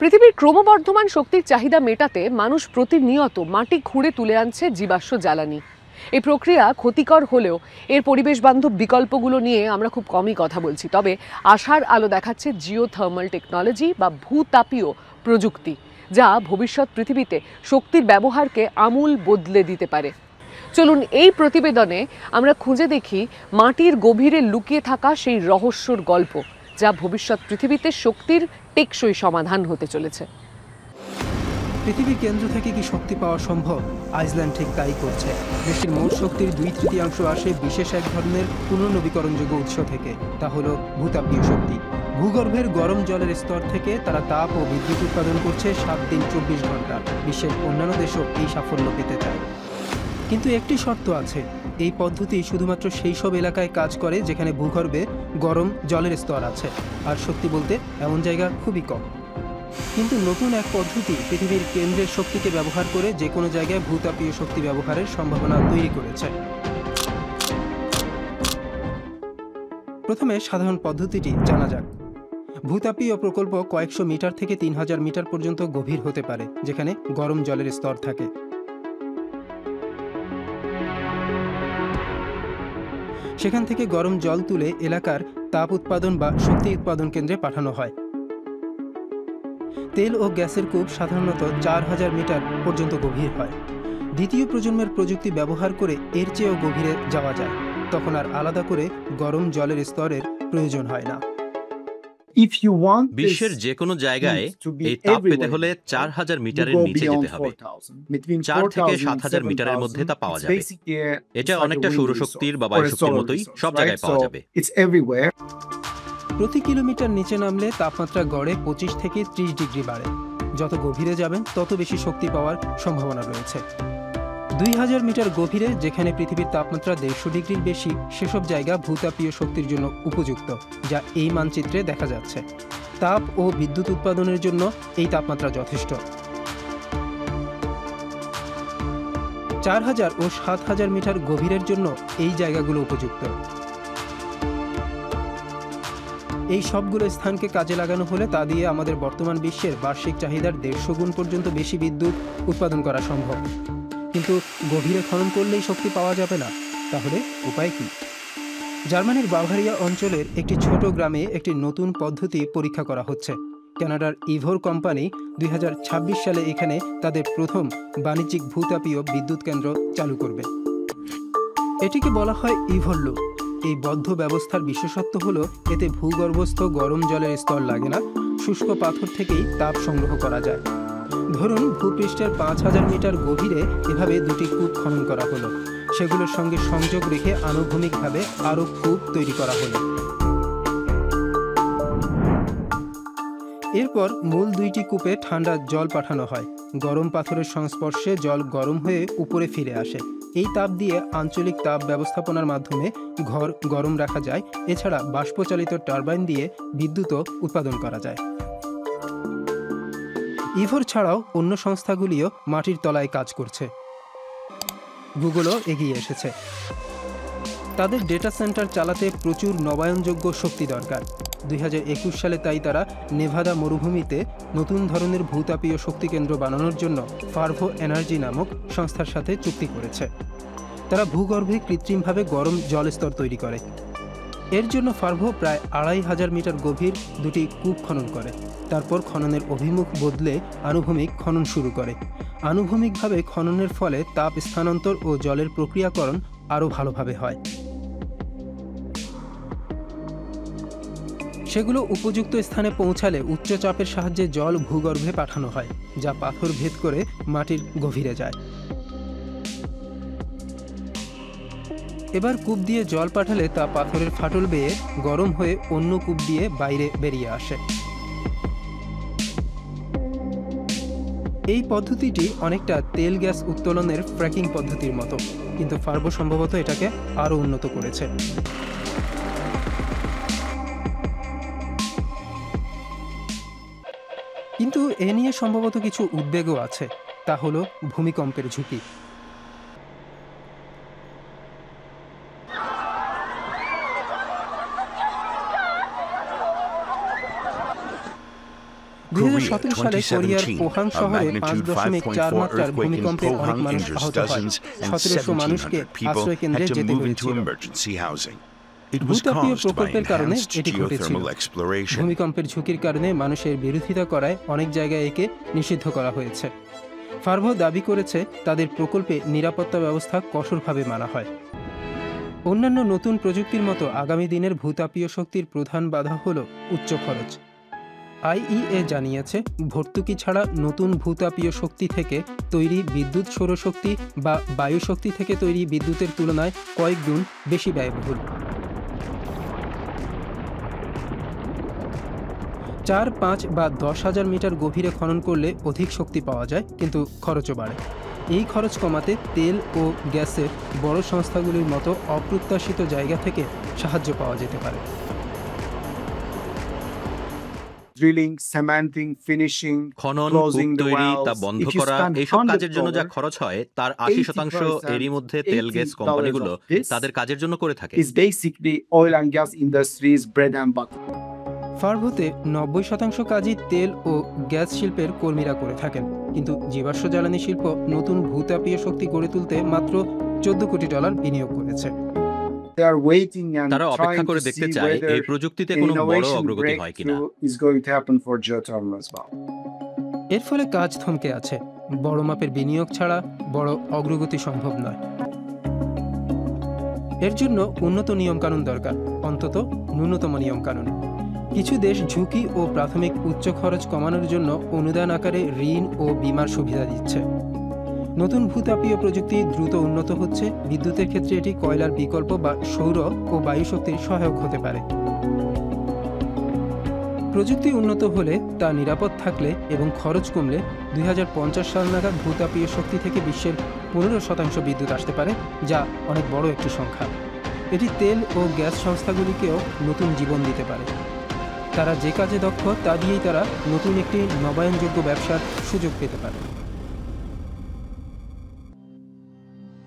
পৃথিবীর ক্রমবর্ধমান শক্তির চাহিদা মেটাতে মানুষ প্রতিনিয়ত মাটি খুঁড়ে তুলে আনছে জীবাশ্ম জ্বালানি। এই প্রক্রিয়া ক্ষতিকর হলেও এর পরিবেশ বান্ধব বিকল্পগুলো নিয়ে আমরা খুব কমই কথা বলছি। তবে আশার আলো দেখাচ্ছে জিওথার্মাল টেকনোলজি বা ভূতাপীয় প্রযুক্তি, যা ভবিষ্যৎ পৃথিবীতে শক্তির ব্যবহারকে আমূল বদলে দিতে পারে। চলুন এই প্রতিবেদনে আমরা খুঁজে দেখি মাটির গভীরে লুকিয়ে থাকা সেই রহস্যর গল্প, যা ভবিষ্যৎ পৃথিবীতে শক্তির টেকসই সমাধান হতে চলেছে। পৃথিবীর কেন্দ্র থেকে কি শক্তি পাওয়া সম্ভব? আইসল্যান্ড ঠিক তাই করছে। দেশটির মোট শক্তির 2/3 আসে বিশেষ এক ধরনের পুনর্নবীকরণযোগ্য উৎস থেকে, তা হলো ভূতাপীয় শক্তি। ভূগর্ভের গরম জলের স্তর থেকে তারা তাপ ও বিদ্যুৎ উৎপাদন করছে 7 দিন 24 ঘন্টা। বিশ্বের অন্যান্য দেশও এই সাফল্য পেতে চায়, কিন্তু একটি শর্ত আছে। এই পদ্ধতি শুধুমাত্র সেই সব এলাকায় কাজ করে যেখানে ভূগর্ভে গরম জলের স্তর আছে, আর সত্যি বলতে এমন জায়গা খুবই কম। কিন্তু নতুন এক পদ্ধতি পৃথিবীর কেন্দ্রের শক্তিকে ব্যবহার করে যে কোনো জায়গায় ভূতাপীয় শক্তি ব্যবহারের সম্ভাবনা তৈরি করেছে। প্রথমে সাধারণ পদ্ধতিটি জানা যাক। ভূতাপীয় প্রকল্প কয়েকশো মিটার থেকে 3000 মিটার পর্যন্ত গভীর হতে পারে, যেখানে গরম জলের স্তর থাকে। সেখান থেকে গরম জল তুলে এলাকার তাপ উৎপাদন বা শক্তি উৎপাদন কেন্দ্রে পাঠানো হয়। তেল ও গ্যাসের কূপ সাধারণত 4000 মিটার পর্যন্ত গভীর হয়। দ্বিতীয় প্রজন্মের প্রযুক্তি ব্যবহার করে এর চেয়েও গভীরে যাওয়া যায়। তখন আর আলাদা করে গরম জলের স্তরের প্রয়োজন হয় না। বিশ্বের যে কোনো জায়গায় এই তাপ পেতে হলে 4000 মিটারের নিচে যেতে হবে। 4 থেকে 7000 মিটারের মধ্যে তা পাওয়া যাবে। এটা অনেকটা সৌরশক্তির বা বায়ুশক্তির মতোই সব জায়গায় পাওয়া যাবে। প্রতি কিলোমিটার নিচে নামলে তাপমাত্রা গড়ে 25 থেকে 30 ডিগ্রি বাড়ে। যত গভীরে যাবেন তত বেশি শক্তি পাওয়ার সম্ভাবনা রয়েছে। 2000 মিটার গভীরে, যেখানে পৃথিবীর তাপমাত্রা 150 ডিগ্রির বেশি, সেসব জায়গা ভূতাপীয় শক্তির জন্য উপযুক্ত, যা এই মানচিত্রে দেখা যাচ্ছে। তাপ ও বিদ্যুৎ উৎপাদনের জন্য এই তাপমাত্রা যথেষ্ট। 4000 ও 7000 মিটার গভীরের জন্য এই জায়গাগুলো উপযুক্ত। এই সবগুলো স্থানকে কাজে লাগানো হলে তা দিয়ে আমাদের বর্তমান বিশ্বের বার্ষিক চাহিদার 150 গুণ পর্যন্ত বেশি বিদ্যুৎ উৎপাদন করা সম্ভব। কিন্তু গভীরে খনন করলেই শক্তি পাওয়া যাবে না, তাহলে উপায় কি? জার্মানির বাভারিয়া অঞ্চলের একটি ছোট গ্রামে একটি নতুন পদ্ধতি পরীক্ষা করা হচ্ছে। কানাডার ইভোর কোম্পানি 2026 সালে এখানে তাদের প্রথম বাণিজ্যিক ভূতাপীয় বিদ্যুৎ কেন্দ্র চালু করবে। এটিকে বলা হয় ইভোর লুপ। এই বদ্ধ ব্যবস্থার বিশেষত্ব হলো এতে ভূগর্ভস্থ গরম জলের স্তর লাগে না, শুষ্ক পাথর থেকেই তাপ সংগ্রহ করা যায়। ধরুন ভূপৃষ্ঠের 5000 মিটার গভীরে এভাবে দুটি কূপ খনন করা হলো। সেগুলোর সঙ্গে সংযোগ রেখে আনুভূমিকভাবে আরও কূপ তৈরি করা হলো। এরপর মূল দুইটি কূপে ঠান্ডা জল পাঠানো হয়। গরম পাথরের সংস্পর্শে জল গরম হয়ে উপরে ফিরে আসে। এই তাপ দিয়ে আঞ্চলিক তাপ ব্যবস্থাপনার মাধ্যমে ঘর গরম রাখা যায়। এছাড়া বাষ্পচালিত টারবাইন দিয়ে বিদ্যুৎও উৎপাদন করা যায়। ইভোর ছাড়াও অন্য সংস্থাগুলিও মাটির তলায় কাজ করছে। গুগলও এগিয়ে এসেছে। তাদের ডেটা সেন্টার চালাতে প্রচুর নবায়নযোগ্য শক্তি দরকার। 2021 সালে তাই তারা নেভাদা মরুভূমিতে নতুন ধরনের ভূতাপীয় শক্তি কেন্দ্র বানানোর জন্য ফার্ভো এনার্জি নামক সংস্থার সাথে চুক্তি করেছে। তারা ভূগর্ভে কৃত্রিমভাবে গরম জলস্তর তৈরি করে। এর জন্য ফার্ভো প্রায় 2500 মিটার গভীর দুটি কূপ খনন করে। তারপর খননের অভিমুখ বদলে আনুভূমিক খনন শুরু করে। আনুভূমিকভাবে খননের ফলে তাপ স্থানান্তর ও জলের প্রক্রিয়াকরণ আরও ভালোভাবে হয়। সেগুলো উপযুক্ত স্থানে পৌঁছালে উচ্চ চাপের সাহায্যে জল ভূগর্ভে পাঠানো হয়, যা পাথর ভেদ করে মাটির গভীরে যায়। এবার কূপ দিয়ে জল পাঠালে তা পাথরের ফাটল বেয়ে গরম হয়ে অন্য কূপ দিয়ে বাইরে বেরিয়ে আসে। এই পদ্ধতিটি অনেকটা তেল গ্যাস উত্তোলনের ফ্র্যাকিং পদ্ধতির মতো, কিন্তু ফার্ভো সম্ভবত এটাকে আরও উন্নত করেছে। কিন্তু এ নিয়ে সম্ভবত কিছু উদ্বেগও আছে, তা হলো ভূমিকম্পের ঝুঁকি। 2017 2017 সালে কোরিয়ার পোহাং শহরে 5.4 মাত্রার ভূমিকম্পে অনেক মানুষ আহত হয়। 1700 মানুষকে আশ্রয় কেন্দ্রে যেতে হয়েছিল। ভূতাপীয় প্রকল্পের কারণে এটি ঘটেছিল। ভূমিকম্পের ঝুঁকির কারণে মানুষের বিরোধিতা করায় অনেক জায়গায় একে নিষিদ্ধ করা হয়েছে। ফার্ভো দাবি করেছে তাদের প্রকল্পে নিরাপত্তা ব্যবস্থা কঠোরভাবে মানা হয়। অন্যান্য নতুন প্রযুক্তির মতো আগামী দিনের ভূতাপীয় শক্তির প্রধান বাধা হল উচ্চ খরচ। আইইএ জানিয়েছে ভর্তুকি ছাড়া নতুন ভূতাপীয় শক্তি থেকে তৈরি বিদ্যুৎ সৌরশক্তি বা বায়ুশক্তি থেকে তৈরি বিদ্যুতের তুলনায় কয়েক গুণ বেশি ব্যয়বহুল। 4, 5 বা 10,000 মিটার গভীরে খনন করলে অধিক শক্তি পাওয়া যায়, কিন্তু খরচও বাড়ে। এই খরচ কমাতে তেল ও গ্যাসের বড় সংস্থাগুলির মতো অপ্রত্যাশিত জায়গা থেকে সাহায্য পাওয়া যেতে পারে। drilling, cementing, finishing, খনন, closing কূপ the তৈরি, তা wells. বন্ধ If you করা, spend এইসব কাজের জন্য যা $100, খরচ হয় তার 80% এরই মধ্যে তেল গ্যাস কোম্পানিগুলো of this তাদের কাজের জন্য করে থাকে। is basically oil and gas industry's bread and butter. ফার্ভোতে 90% কাজই তেল ও গ্যাস শিল্পের কর্মীরা করে থাকেন, কিন্তু জীবাশ্ম জ্বালানি শিল্প নতুন ভূতাপীয় শক্তি গড়ে তুলতে মাত্র $14 কোটি বিনিয়োগ করেছে। They are waiting and তারা অপেক্ষা trying করে to দেখতে see চায় whether এই প্রযুক্তিতে an কোনো বড় innovation অগ্রগতি হয় কিনা। breakthrough is going to happen for geothermal as well. এর ফলে কাজ থমকে আছে। বড় মাপের বিনিয়োগ ছাড়া বড় অগ্রগতি সম্ভব নয়। এর জন্য উন্নত নিয়মকানুন দরকার, অন্তত ন্যূনতম নিয়মকানুন। কিছু দেশ ঝুঁকি ও প্রাথমিক উচ্চ খরচ কমানোর জন্য অনুদান আকারে ঋণ ও বীমার সুবিধা দিচ্ছে। নতুন ভূতাপীয় প্রযুক্তি দ্রুত উন্নত হচ্ছে। বিদ্যুতের ক্ষেত্রে এটি কয়লার বিকল্প বা সৌর ও বায়ু শক্তির সহায়ক হতে পারে। প্রযুক্তি উন্নত হলে, তা নিরাপদ থাকলে এবং খরচ কমলে 2050 সাল নাগাদ ভূতাপীয় শক্তি থেকে বিশ্বের 15% বিদ্যুৎ আসতে পারে, যা অনেক বড় একটি সংখ্যা। এটি তেল ও গ্যাস সংস্থাগুলিকেও নতুন জীবন দিতে পারে। তারা যে কাজে দক্ষ তা দিয়েই তারা নতুন একটি নবায়নযোগ্য ব্যবসার সুযোগ পেতে পারে।